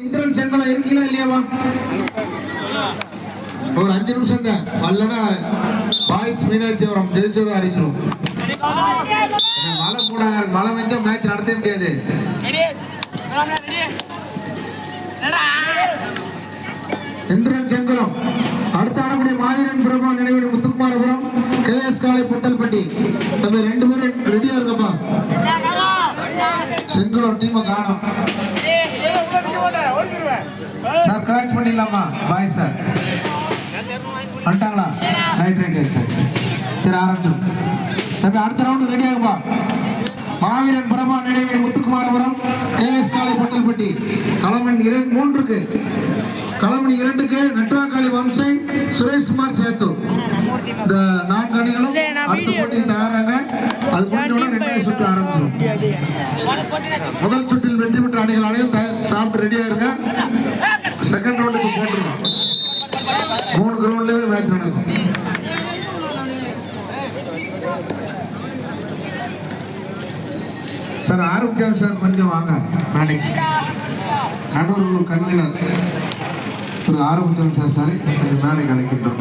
இந்திரன் செங்கலம் இருக்கீங்களா இல்லையாமா? ஒரு 5 நிமிஷம் தான் வரலன்னா பாய்ஸ் மீனாட்சிபுரம் ஜெயிச்சதா அறிவிச்சிரும். மழை மூடாங்க, மழை வெஞ்சா மேட்ச் நடத்தவே முடியாது. இந்திரன் செங்கலம் அடுத்த ஆடக்கூடிய மாவீரன் பிரபா நினைவு முத்துக்குமாரபுரம் கேஎஸ் காலை பொட்டல்பட்டி. நம்ம 2 பேரும் ரெடியா இருக்கப்பா. செங்கலம் டீமை காணும் சார். கரெக்ட் பண்ணிடலாமா பாய் சார்? வந்துட்டாங்களா? Right sir. சரி ஆரம்பிச்சிடும் தம்பி. அடுத்த ரவுண்டு ரெடி ஆகுப்பா. மாவீரன் பிரபா நினைவு முத்துக்குமாரபுரம் கேஎஸ் காலை பொட்டல்பட்டி. களமண் 3க்கு களமணி 2க்கு நட்டுவாக்காளி வம்சை சுரேஷ்குமார் சேத்து. இந்த 4 அணிகளும் அடுத்த போட்டிக்கு தயாராங்க. அது முடிஞ்சோட 2வது சுற்று ஆரம்பிச்சிடும். முதல் சுற்றில் வெற்றி பெற்ற அணிகள் அனைவரும் சாப்பிட்டு ரெடியா இருக்க. செகண்ட் ரவுண்டுக்கு போட்டுருக்கோம். 3 கிரவுண்ட்லயே மேட்ச் நடக்கும். சார் ஆரோக்கியம் சார் கொஞ்சம் வாங்க. நாளைக்கு நடுவர்கள் கண்வீனர் திரு ஆரோக்கியம் சார் சாரி மேடை அழைக்கின்றோம்.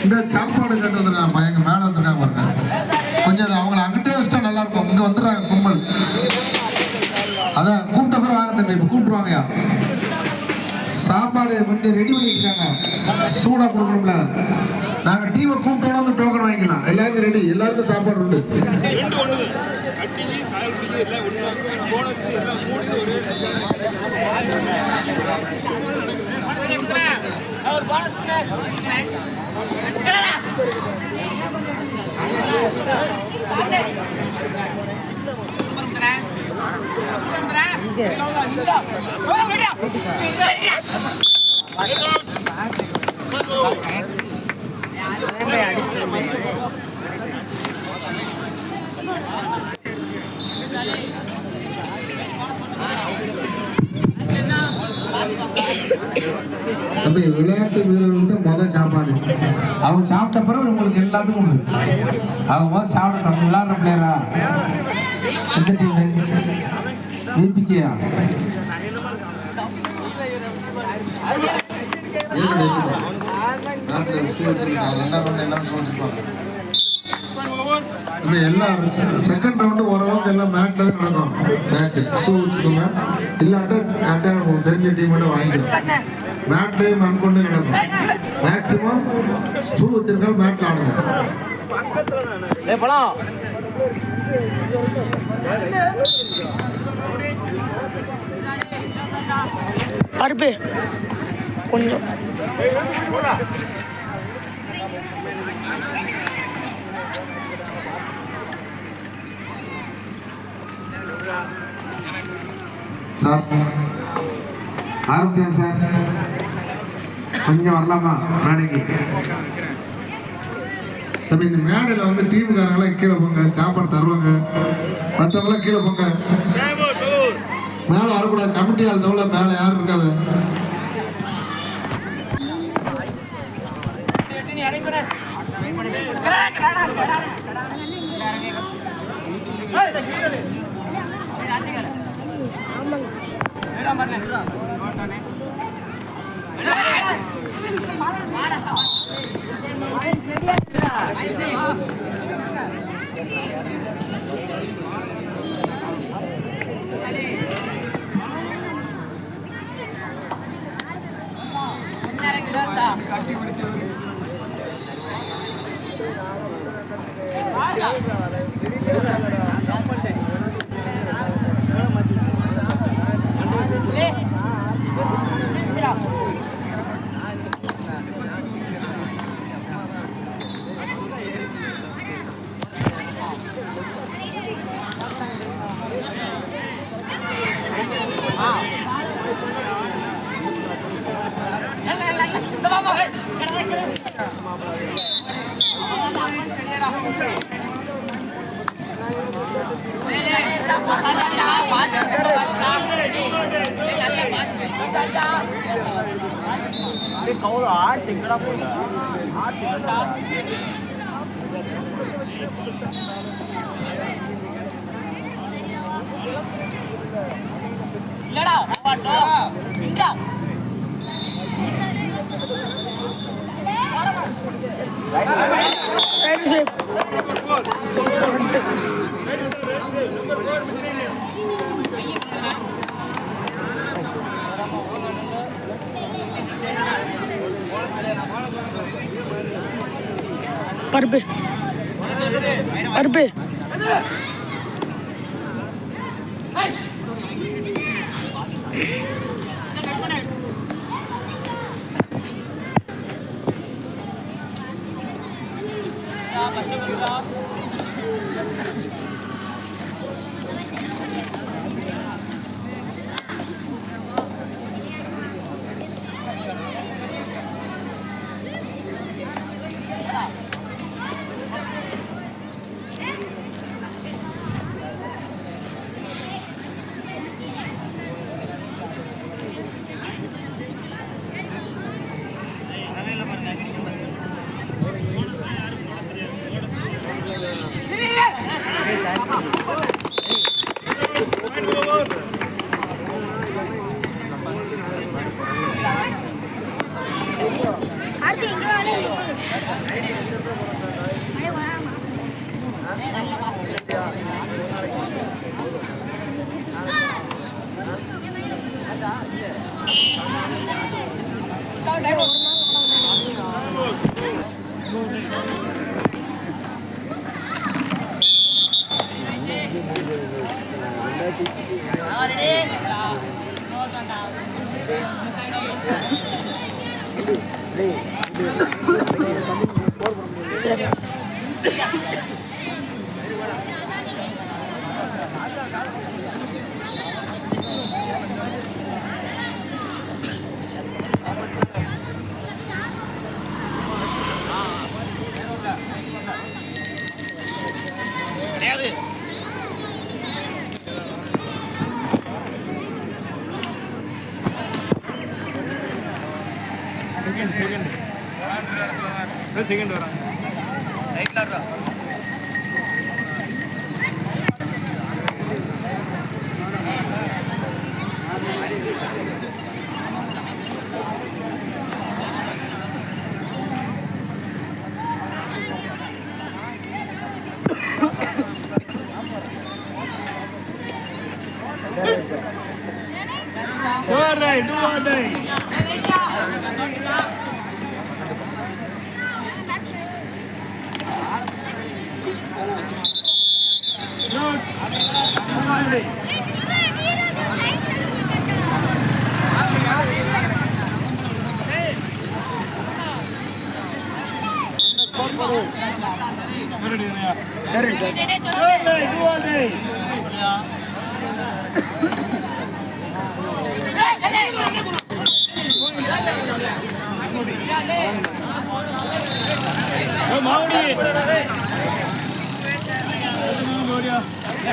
இந்த சாப்பாடு கட்டு வந்துருக்காங்க பையங்க, மேலே வந்துருக்காங்க பாருங்க. கொஞ்சம் அவங்களை அங்கிட்டே வச்சுட்டா நல்லா இருக்கும். இங்க வந்துடுறாங்க கும்பல். அதான் கூப்பிட்ட பிறகு வாங்க தம்பி. இப்போ கூப்பிட்டுருவாங்கயா. சாப்பாடு கொஞ்சம் ரெடி பண்ணிட்டு இருக்காங்க. சூடாக கொடுக்கணும்ல. நாங்கள் டீமை கூப்பிட்டோம்னா வந்து டோக்கன் வாங்கிக்கலாம். எல்லாருக்கும் ரெடி, எல்லாருக்கும் சாப்பாடு உண்டு. விளையாட்டு வீரர்களுக்கு முதல் சாப்பாடு. அவங்க சாப்பிட்ட பிறகு உங்களுக்கு எல்லாத்துக்கும் உண்டு. அவங்க முதல் சாப்பிடணும். விளையாடுற பிளேயரா? எந்த டீம்? ஏபிகேயா? எல்லாம் செகண்ட் ரவுண்டு ஓரளவுக்கு எல்லாம் மேட்ல தான் நடக்கும். மேட்ச் ஷூ வச்சுக்கோங்க. இல்லாட்ட கரெக்டாக தெரிஞ்ச டீம் மட்டும் வாங்கிக்கலாம். மேட்லேயும் ரன் கொண்டு நடக்கும். மேக்சிமம் ஷூ வச்சிருக்காலும் மேட்ல ஆடுங்க. பருப்பு கொஞ்சம் சார் ஆரோக்கியம் சார் கொஞ்சம் வரலாமா மேடைக்கு? தம்பி இந்த மேடையில் வந்து டீமுக்காரங்களாம் கீழே போங்க. சாப்பாடு தருவாங்க. மற்றவங்களாம் கீழே போங்க. மேலே வரக்கூடாது. கமிட்டி ஆள் தவிர மேலே யாரும் இருக்காது. பருப்பு பருப்பு செகண்ட் வராங்க ரைட்ல ஆடுறா do or die.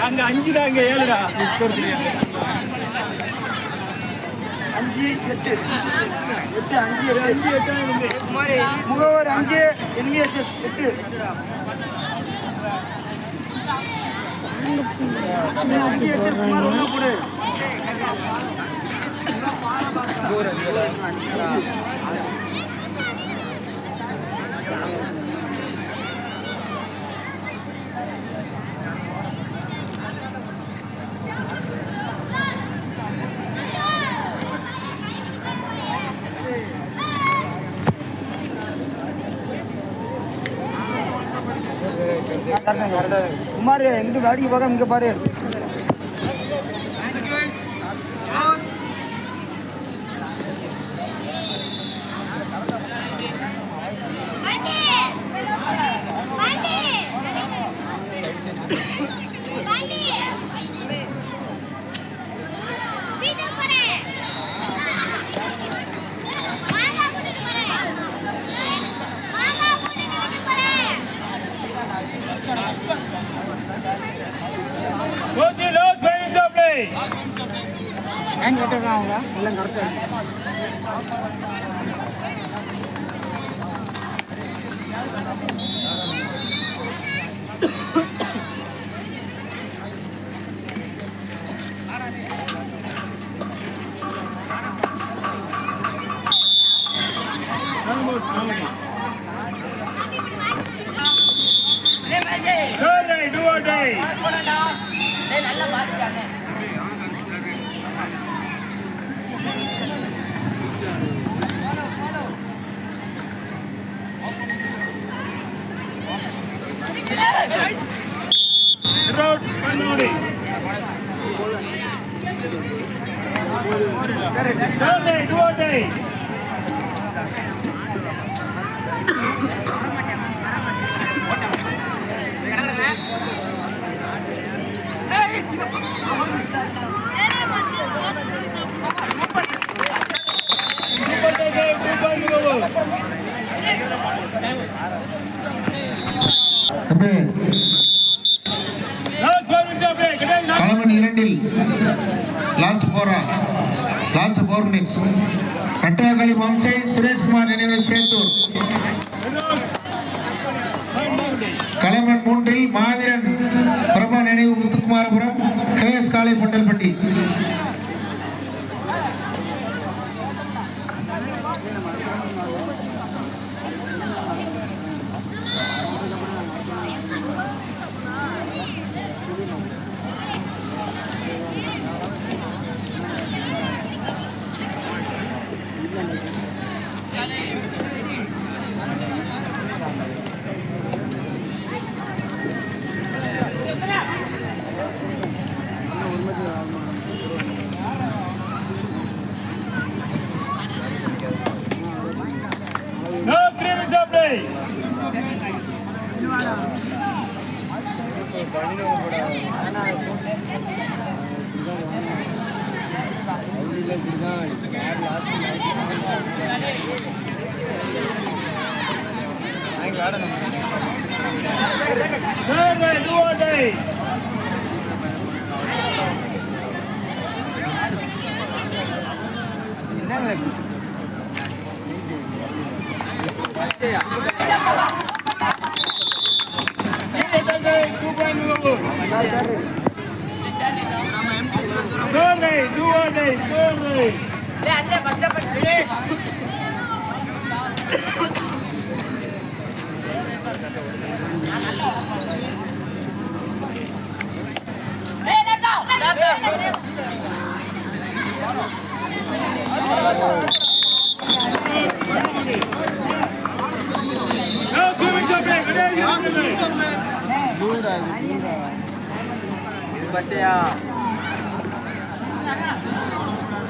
அங்க 5டா அங்க 7டா ஸ்கோர் 5 8 8 5 8 குமாரி முகவர் 5 என்விஎஸ்எஸ் 8 குமார் ஒண்ணு போடு குமார் எங்கிட்ட வேடிக்கை பார்க்க இங்க பாரு லைன் கரெக்டாக தான் அவங்க எல்லாம் கரெக்டாக களமன் 2 லாஸ்ட் 4 மினிட்ஸ். கட்டாகளி வம்சை சுரேஷ்குமார் நினைவில் சேத்தூர். களமன் 3 மாவீரன் பிரபா நினைவு முத்துக்குமாரபுரம் KS காலை பொட்டல்பட்டி.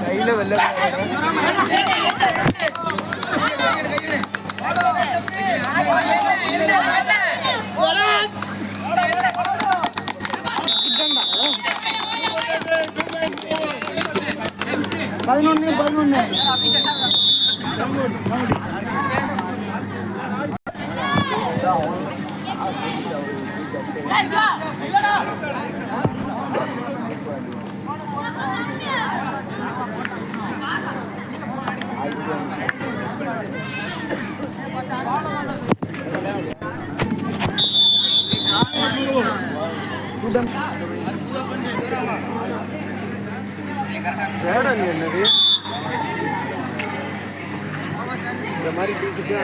கையில வெள்ள பதினொன்னு என்னது இந்த மாதிரி பேசிட்டு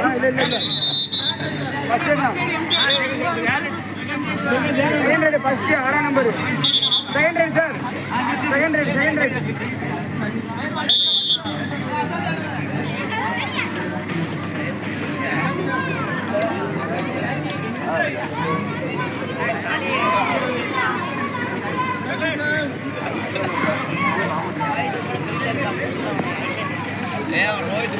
இல்லை sir first 6 number second red sir second red Rohit